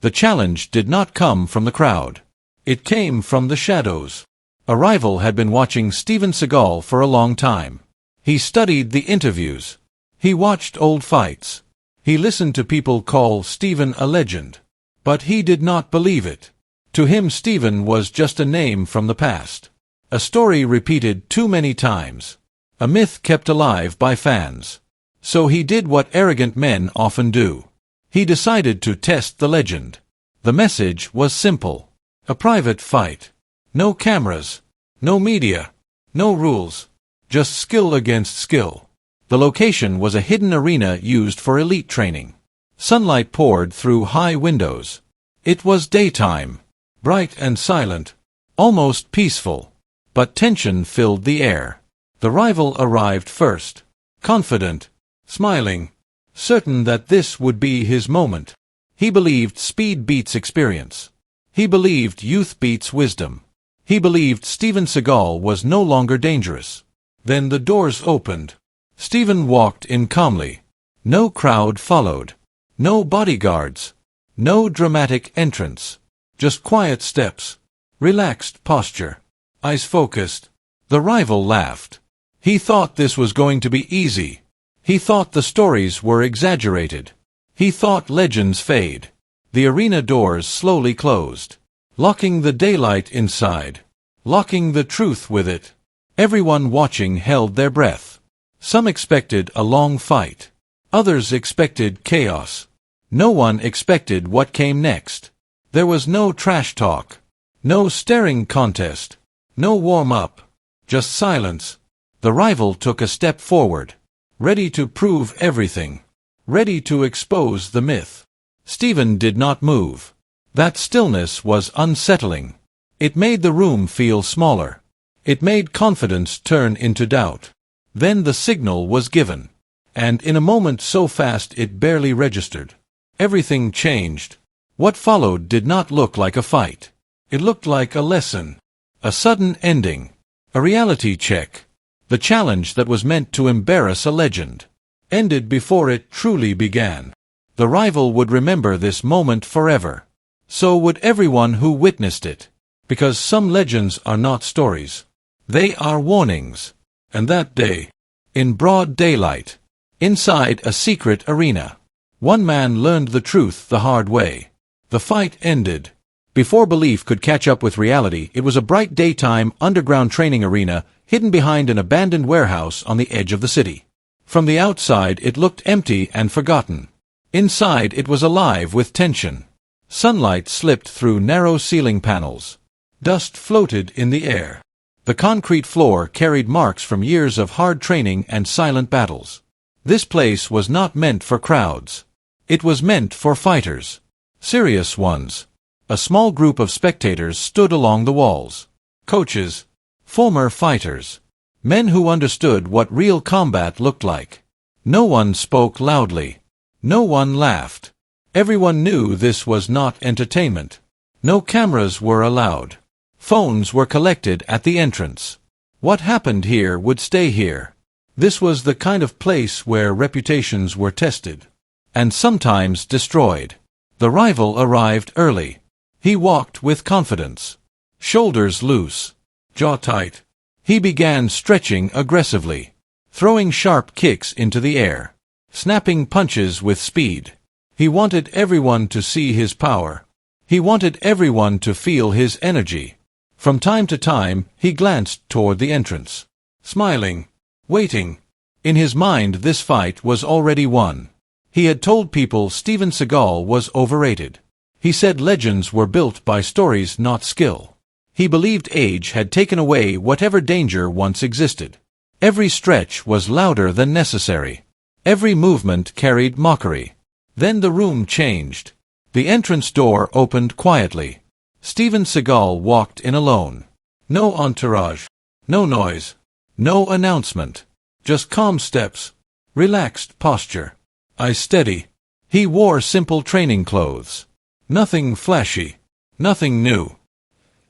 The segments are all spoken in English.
The challenge did not come from the crowd. It came from the shadows. A rival had been watching Steven Seagal for a long time. He studied the interviews. He watched old fights. He listened to people call Steven a legend. But he did not believe it. To him, Steven was just a name from the past. A story repeated too many times. A myth kept alive by fans. So he did what arrogant men often do. He decided to test the legend. The message was simple. A private fight. No cameras. No media. No rules. Just skill against skill. The location was a hidden arena used for elite training. Sunlight poured through high windows. It was daytime. Bright and silent. Almost peaceful. But tension filled the air. The rival arrived first. Confident. Smiling. Certain that this would be his moment. He believed speed beats experience. He believed youth beats wisdom. He believed Steven Seagal was no longer dangerous. Then the doors opened. Steven walked in calmly. No crowd followed. No bodyguards. No dramatic entrance. Just quiet steps. Relaxed posture. Eyes focused. The rival laughed. He thought this was going to be easy. He thought the stories were exaggerated. He thought legends fade. The arena doors slowly closed, locking the daylight inside, locking the truth with it. Everyone watching held their breath. Some expected a long fight. Others expected chaos. No one expected what came next. There was no trash talk. No staring contest. No warm-up. Just silence. The rival took a step forward, ready to prove everything, ready to expose the myth. Steven did not move. That stillness was unsettling. It made the room feel smaller. It made confidence turn into doubt. Then the signal was given. And in a moment so fast it barely registered. Everything changed. What followed did not look like a fight. It looked like a lesson. A sudden ending. A reality check. The challenge that was meant to embarrass a legend ended before it truly began. The rival would remember this moment forever. So would everyone who witnessed it. Because some legends are not stories. They are warnings. And that day, in broad daylight, inside a secret arena, one man learned the truth the hard way. The fight ended. Before belief could catch up with reality, it was a bright daytime underground training arena hidden behind an abandoned warehouse on the edge of the city. From the outside it looked empty and forgotten. Inside it was alive with tension. Sunlight slipped through narrow ceiling panels. Dust floated in the air. The concrete floor carried marks from years of hard training and silent battles. This place was not meant for crowds. It was meant for fighters. Serious ones. A small group of spectators stood along the walls. Coaches. Former fighters. Men who understood what real combat looked like. No one spoke loudly. No one laughed. Everyone knew this was not entertainment. No cameras were allowed. Phones were collected at the entrance. What happened here would stay here. This was the kind of place where reputations were tested. And sometimes destroyed. The rival arrived early. He walked with confidence. Shoulders loose. Jaw tight. He began stretching aggressively. Throwing sharp kicks into the air. Snapping punches with speed. He wanted everyone to see his power. He wanted everyone to feel his energy. From time to time, he glanced toward the entrance. Smiling. Waiting. In his mind, this fight was already won. He had told people Steven Seagal was overrated. He said legends were built by stories, not skill. He believed age had taken away whatever danger once existed. Every stretch was louder than necessary. Every movement carried mockery. Then the room changed. The entrance door opened quietly. Steven Seagal walked in alone. No entourage. No noise. No announcement. Just calm steps. Relaxed posture. Eyes steady. He wore simple training clothes. Nothing flashy. Nothing new.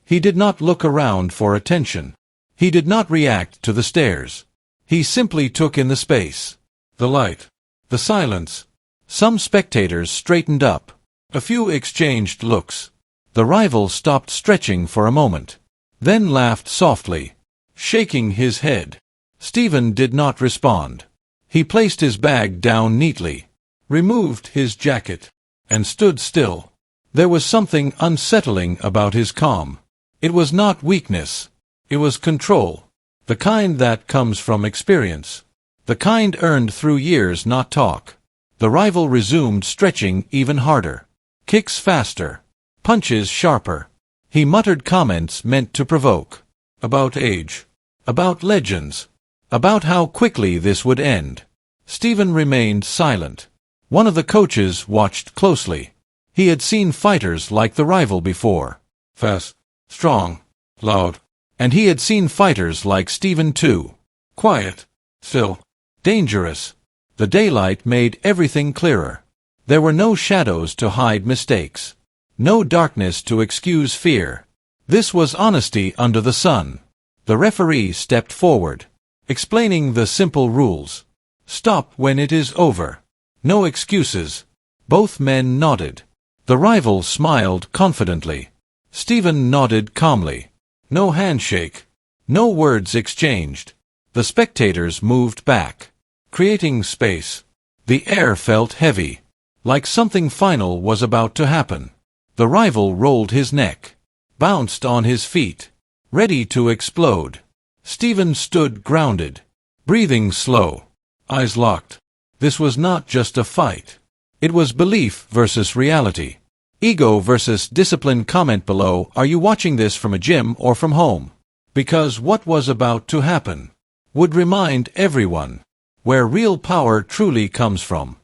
He did not look around for attention. He did not react to the stares. He simply took in the space. The light. The silence. Some spectators straightened up. A few exchanged looks. The rival stopped stretching for a moment, then laughed softly, shaking his head. Steven did not respond. He placed his bag down neatly, removed his jacket, and stood still. There was something unsettling about his calm. It was not weakness. It was control. The kind that comes from experience. The kind earned through years, not talk. The rival resumed, stretching even harder. Kicks faster. Punches sharper. He muttered comments meant to provoke. About age. About legends. About how quickly this would end. Steven remained silent. One of the coaches watched closely. He had seen fighters like the rival before. Fast, strong, loud. And he had seen fighters like Steven too. Quiet, still, dangerous. The daylight made everything clearer. There were no shadows to hide mistakes. No darkness to excuse fear. This was honesty under the sun. The referee stepped forward, explaining the simple rules. Stop when it is over. No excuses. Both men nodded. The rival smiled confidently. Steven nodded calmly. No handshake. No words exchanged. The spectators moved back, creating space. The air felt heavy, like something final was about to happen. The rival rolled his neck, bounced on his feet, ready to explode. Steven stood grounded, breathing slow, eyes locked. This was not just a fight. It was belief versus reality. Ego versus discipline. Comment below, are you watching this from a gym or from home? Because what was about to happen would remind everyone where real power truly comes from.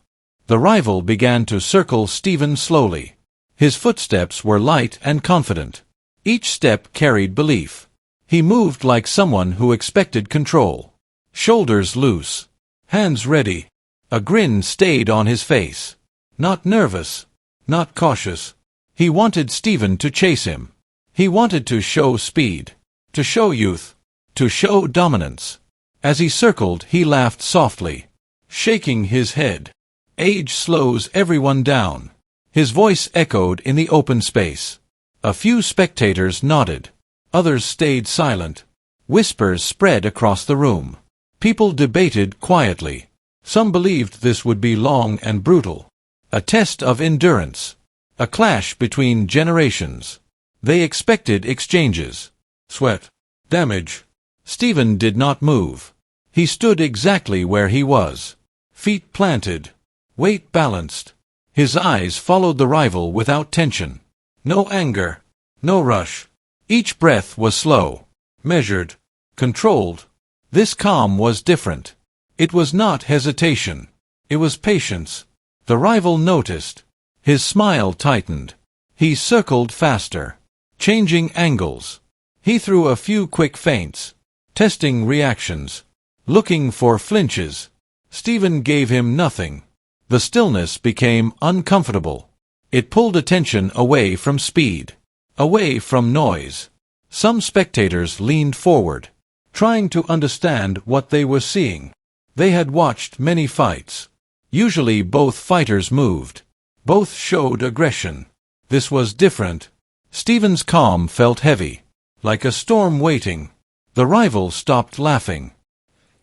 The rival began to circle Steven slowly. His footsteps were light and confident. Each step carried belief. He moved like someone who expected control. Shoulders loose, hands ready. A grin stayed on his face. Not nervous, not cautious. He wanted Steven to chase him. He wanted to show speed, to show youth, to show dominance. As he circled, he laughed softly, shaking his head. Age slows everyone down. His voice echoed in the open space. A few spectators nodded. Others stayed silent. Whispers spread across the room. People debated quietly. Some believed this would be long and brutal. A test of endurance. A clash between generations. They expected exchanges. Sweat. Damage. Steven did not move. He stood exactly where he was. Feet planted. Weight balanced. His eyes followed the rival without tension. No anger. No rush. Each breath was slow, measured, controlled. This calm was different. It was not hesitation. It was patience. The rival noticed. His smile tightened. He circled faster, changing angles. He threw a few quick feints, testing reactions, looking for flinches. Steven gave him nothing. The stillness became uncomfortable. It pulled attention away from speed, away from noise. Some spectators leaned forward, trying to understand what they were seeing. They had watched many fights. Usually both fighters moved. Both showed aggression. This was different. Steven's calm felt heavy, like a storm waiting. The rival stopped laughing.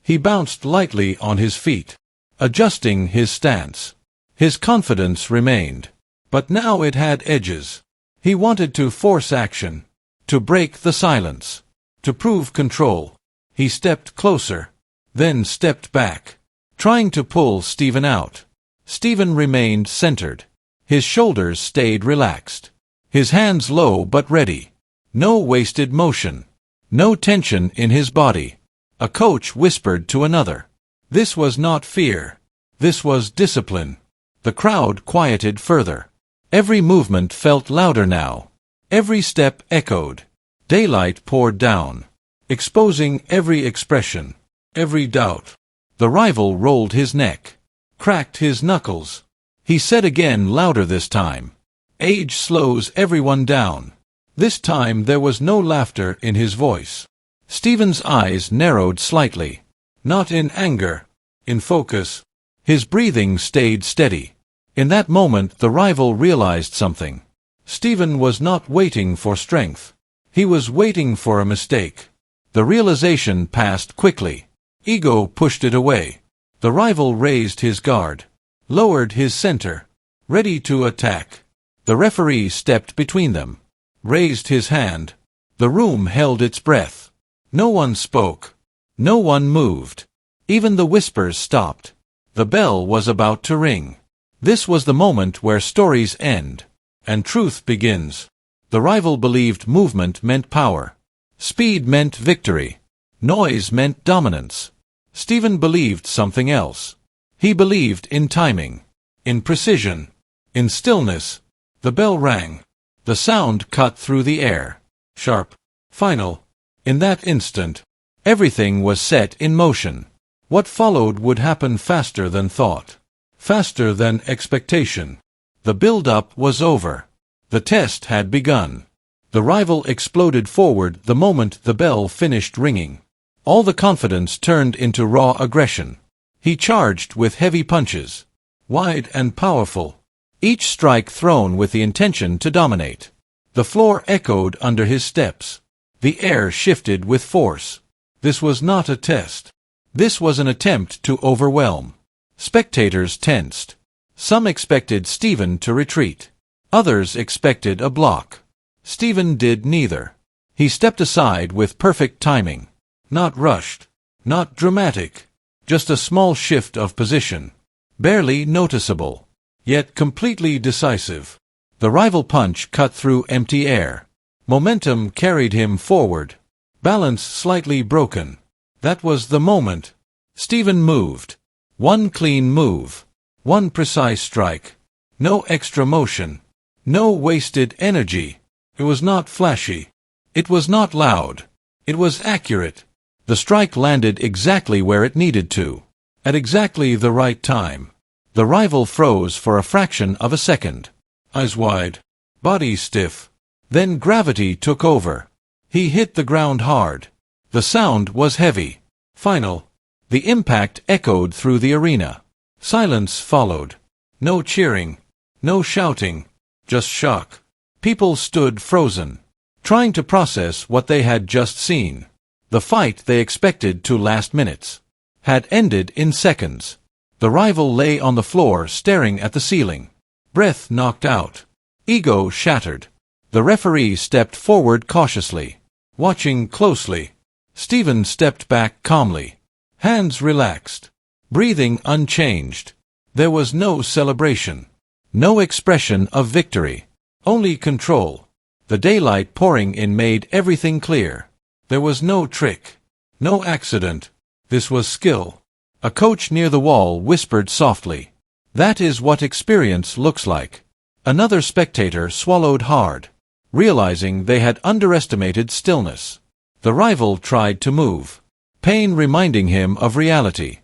He bounced lightly on his feet, adjusting his stance. His confidence remained, but now it had edges. He wanted to force action, to break the silence, to prove control. He stepped closer, then stepped back, trying to pull Steven out. Steven remained centered. His shoulders stayed relaxed. His hands low but ready. No wasted motion. No tension in his body. A coach whispered to another. This was not fear. This was discipline. The crowd quieted further. Every movement felt louder now. Every step echoed. Daylight poured down, exposing every expression, every doubt. The rival rolled his neck, cracked his knuckles. He said again, louder this time. Age slows everyone down. This time there was no laughter in his voice. Steven's eyes narrowed slightly. Not in anger, in focus. His breathing stayed steady. In that moment the rival realized something. Steven was not waiting for strength. He was waiting for a mistake. The realization passed quickly. Ego pushed it away. The rival raised his guard, lowered his center, ready to attack. The referee stepped between them, raised his hand. The room held its breath. No one spoke. No one moved. Even the whispers stopped. The bell was about to ring. This was the moment where stories end, and truth begins. The rival believed movement meant power. Speed meant victory. Noise meant dominance. Steven believed something else. He believed in timing, in precision, in stillness. The bell rang. The sound cut through the air. Sharp. Final. In that instant, everything was set in motion. What followed would happen faster than thought, faster than expectation. The build-up was over. The test had begun. The rival exploded forward the moment the bell finished ringing. All the confidence turned into raw aggression. He charged with heavy punches, wide and powerful, each strike thrown with the intention to dominate. The floor echoed under his steps. The air shifted with force. This was not a test. This was an attempt to overwhelm. Spectators tensed. Some expected Steven to retreat. Others expected a block. Steven did neither. He stepped aside with perfect timing. Not rushed. Not dramatic. Just a small shift of position. Barely noticeable. Yet completely decisive. The rival punch cut through empty air. Momentum carried him forward. Balance slightly broken. That was the moment. Steven moved. One clean move. One precise strike. No extra motion. No wasted energy. It was not flashy. It was not loud. It was accurate. The strike landed exactly where it needed to. At exactly the right time. The rival froze for a fraction of a second. Eyes wide. Body stiff. Then gravity took over. He hit the ground hard. The sound was heavy. Final. The impact echoed through the arena. Silence followed. No cheering. No shouting. Just shock. People stood frozen, trying to process what they had just seen. The fight they expected to last minutes had ended in seconds. The rival lay on the floor staring at the ceiling. Breath knocked out. Ego shattered. The referee stepped forward cautiously, watching closely. Steven stepped back calmly. Hands relaxed. Breathing unchanged. There was no celebration. No expression of victory. Only control. The daylight pouring in made everything clear. There was no trick. No accident. This was skill. A coach near the wall whispered softly. That is what experience looks like. Another spectator swallowed hard, realizing they had underestimated stillness. The rival tried to move, pain reminding him of reality.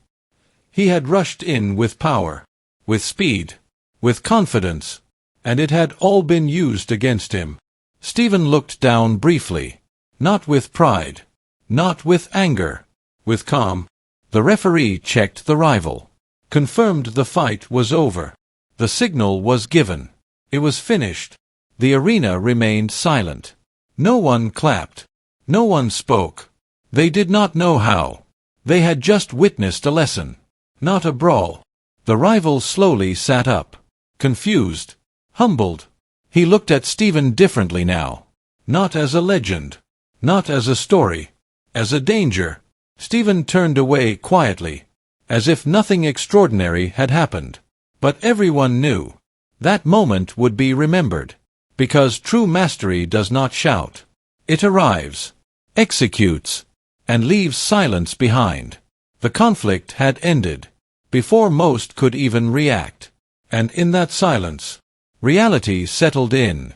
He had rushed in with power, with speed, with confidence, and it had all been used against him. Steven looked down briefly, not with pride, not with anger, with calm. The referee checked the rival, confirmed the fight was over. The signal was given. It was finished. The arena remained silent. No one clapped. No one spoke. They did not know how. They had just witnessed a lesson, not a brawl. The rival slowly sat up, confused, humbled. He looked at Steven differently now. Not as a legend. Not as a story. As a danger. Steven turned away quietly, as if nothing extraordinary had happened. But everyone knew. That moment would be remembered. Because true mastery does not shout. It arrives, executes, and leaves silence behind. The conflict had ended, before most could even react. And in that silence, reality settled in.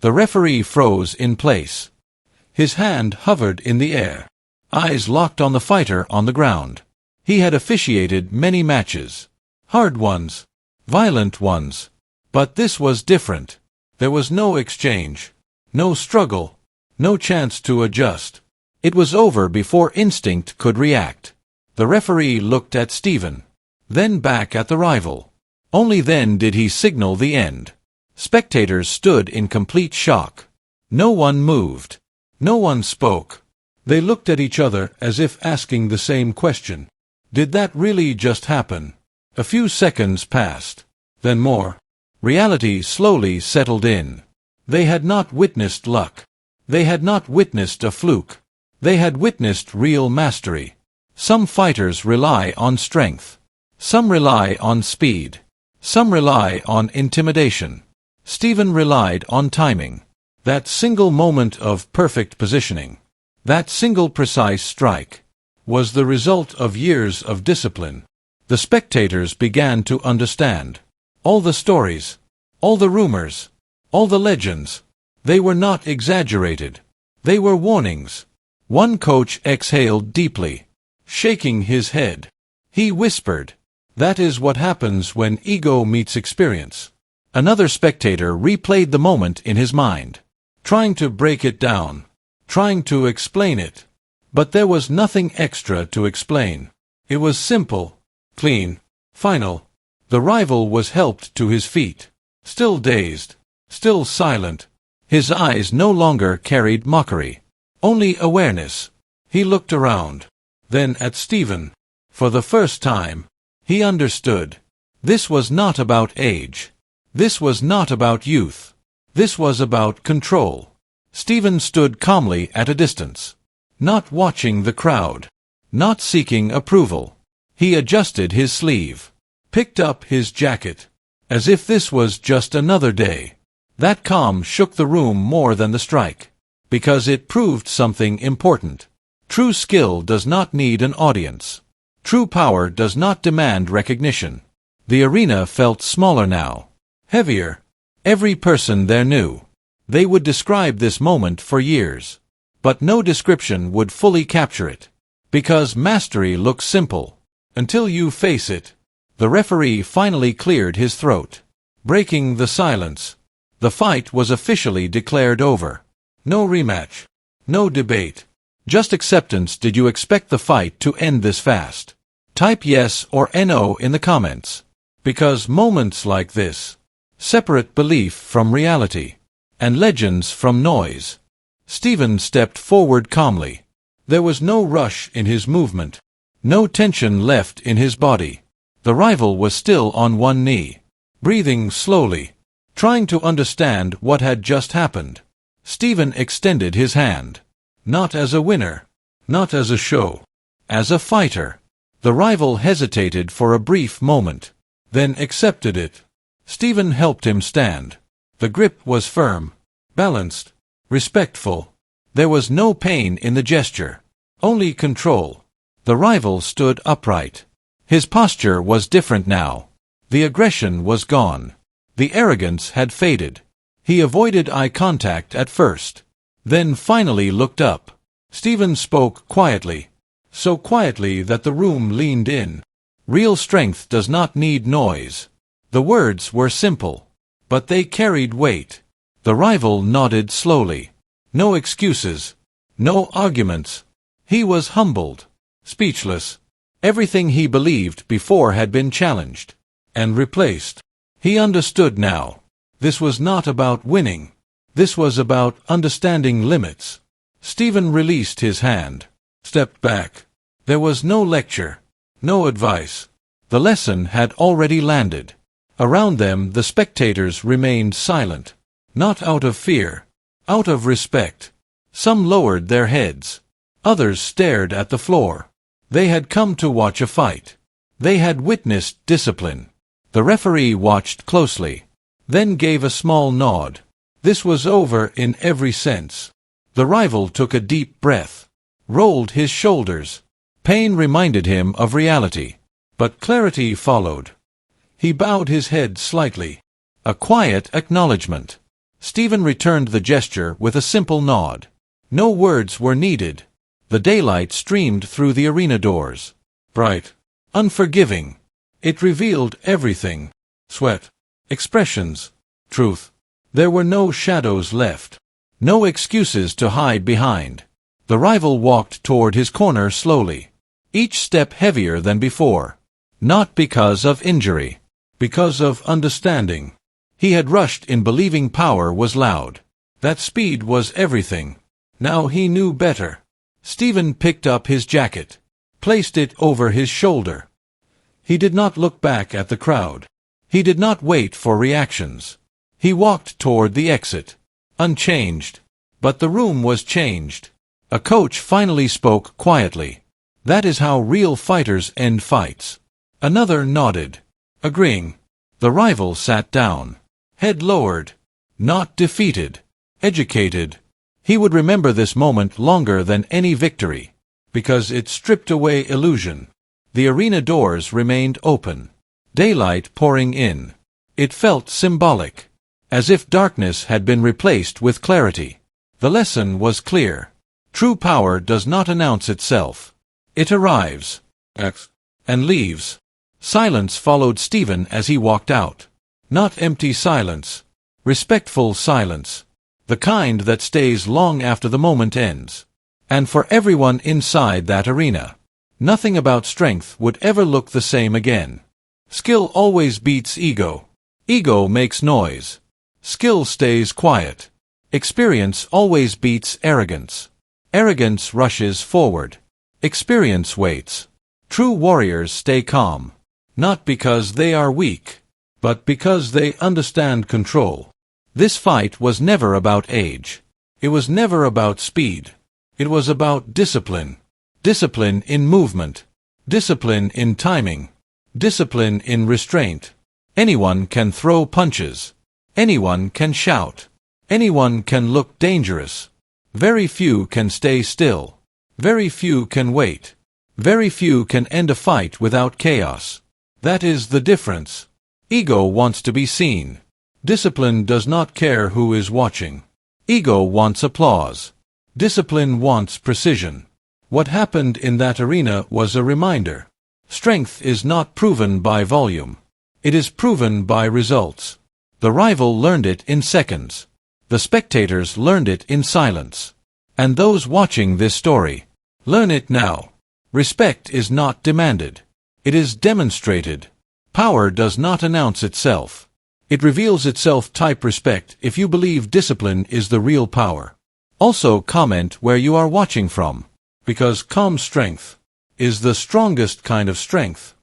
The referee froze in place. His hand hovered in the air. Eyes locked on the fighter on the ground. He had officiated many matches. Hard ones. Violent ones. But this was different. There was no exchange. No struggle. No chance to adjust. It was over before instinct could react. The referee looked at Steven, then back at the rival. Only then did he signal the end. Spectators stood in complete shock. No one moved. No one spoke. They looked at each other as if asking the same question. Did that really just happen? A few seconds passed. Then more. Reality slowly settled in. They had not witnessed luck. They had not witnessed a fluke. They had witnessed real mastery. Some fighters rely on strength. Some rely on speed. Some rely on intimidation. Steven relied on timing. That single moment of perfect positioning, that single precise strike, was the result of years of discipline. The spectators began to understand. All the stories, all the rumors, all the legends, they were not exaggerated. They were warnings. One coach exhaled deeply, shaking his head. He whispered, "That is what happens when ego meets experience." Another spectator replayed the moment in his mind, trying to break it down, trying to explain it. But there was nothing extra to explain. It was simple, clean, final. The rival was helped to his feet, still dazed, still silent. His eyes no longer carried mockery, only awareness. He looked around, then at Steven. For the first time, he understood. This was not about age. This was not about youth. This was about control. Steven stood calmly at a distance, not watching the crowd, not seeking approval. He adjusted his sleeve, picked up his jacket, as if this was just another day. That calm shook the room more than the strike, because it proved something important. True skill does not need an audience. True power does not demand recognition. The arena felt smaller now, heavier. Every person there knew. They would describe this moment for years. But no description would fully capture it. Because mastery looks simple, until you face it. The referee finally cleared his throat, breaking the silence. The fight was officially declared over. No rematch. No debate. Just acceptance. Did you expect the fight to end this fast? Type yes or no in the comments. Because moments like this separate belief from reality, and legends from noise. Steven stepped forward calmly. There was no rush in his movement, no tension left in his body. The rival was still on one knee, breathing slowly, trying to understand what had just happened. Steven extended his hand, not as a winner, not as a show, as a fighter. The rival hesitated for a brief moment, then accepted it. Steven helped him stand. The grip was firm, balanced, respectful. There was no pain in the gesture, only control. The rival stood upright. His posture was different now. The aggression was gone. The arrogance had faded. He avoided eye contact at first, then finally looked up. Steven spoke quietly, so quietly that the room leaned in. Real strength does not need noise. The words were simple, but they carried weight. The rival nodded slowly. No excuses, no arguments. He was humbled, speechless. Everything he believed before had been challenged and replaced. He understood now. This was not about winning. This was about understanding limits. Steven released his hand, stepped back. There was no lecture, no advice. The lesson had already landed. Around them the spectators remained silent, not out of fear, out of respect. Some lowered their heads. Others stared at the floor. They had come to watch a fight. They had witnessed discipline. The referee watched closely, then gave a small nod. This was over in every sense. The rival took a deep breath, rolled his shoulders. Pain reminded him of reality, but clarity followed. He bowed his head slightly. A quiet acknowledgement. Steven returned the gesture with a simple nod. No words were needed. The daylight streamed through the arena doors. Bright, unforgiving. It revealed everything. Sweat, expressions, truth. There were no shadows left. No excuses to hide behind. The rival walked toward his corner slowly, each step heavier than before. Not because of injury, Because of understanding. He had rushed in believing power was loud. That speed was everything. Now he knew better. Steven picked up his jacket, placed it over his shoulder. He did not look back at the crowd. He did not wait for reactions. He walked toward the exit, unchanged. But the room was changed. A coach finally spoke quietly. That is how real fighters end fights. Another nodded, agreeing. The rival sat down, head lowered, not defeated, educated. He would remember this moment longer than any victory, because it stripped away illusion. The arena doors remained open, daylight pouring in. It felt symbolic, as if darkness had been replaced with clarity. The lesson was clear. True power does not announce itself. It arrives, and leaves. Silence followed Steven as he walked out. Not empty silence, respectful silence. The kind that stays long after the moment ends. And for everyone inside that arena, nothing about strength would ever look the same again. Skill always beats ego. Ego makes noise. Skill stays quiet. Experience always beats arrogance. Arrogance rushes forward. Experience waits. True warriors stay calm, not because they are weak, but because they understand control. This fight was never about age. It was never about speed. It was about discipline. Discipline in movement. Discipline in timing. Discipline in restraint. Anyone can throw punches. Anyone can shout. Anyone can look dangerous. Very few can stay still. Very few can wait. Very few can end a fight without chaos. That is the difference. Ego wants to be seen. Discipline does not care who is watching. Ego wants applause. Discipline wants precision. What happened in that arena was a reminder. Strength is not proven by volume. It is proven by results. The rival learned it in seconds. The spectators learned it in silence. And those watching this story, learn it now. Respect is not demanded. It is demonstrated. Power does not announce itself. It reveals itself. Type respect if you believe discipline is the real power. Also comment where you are watching from, because calm strength is the strongest kind of strength.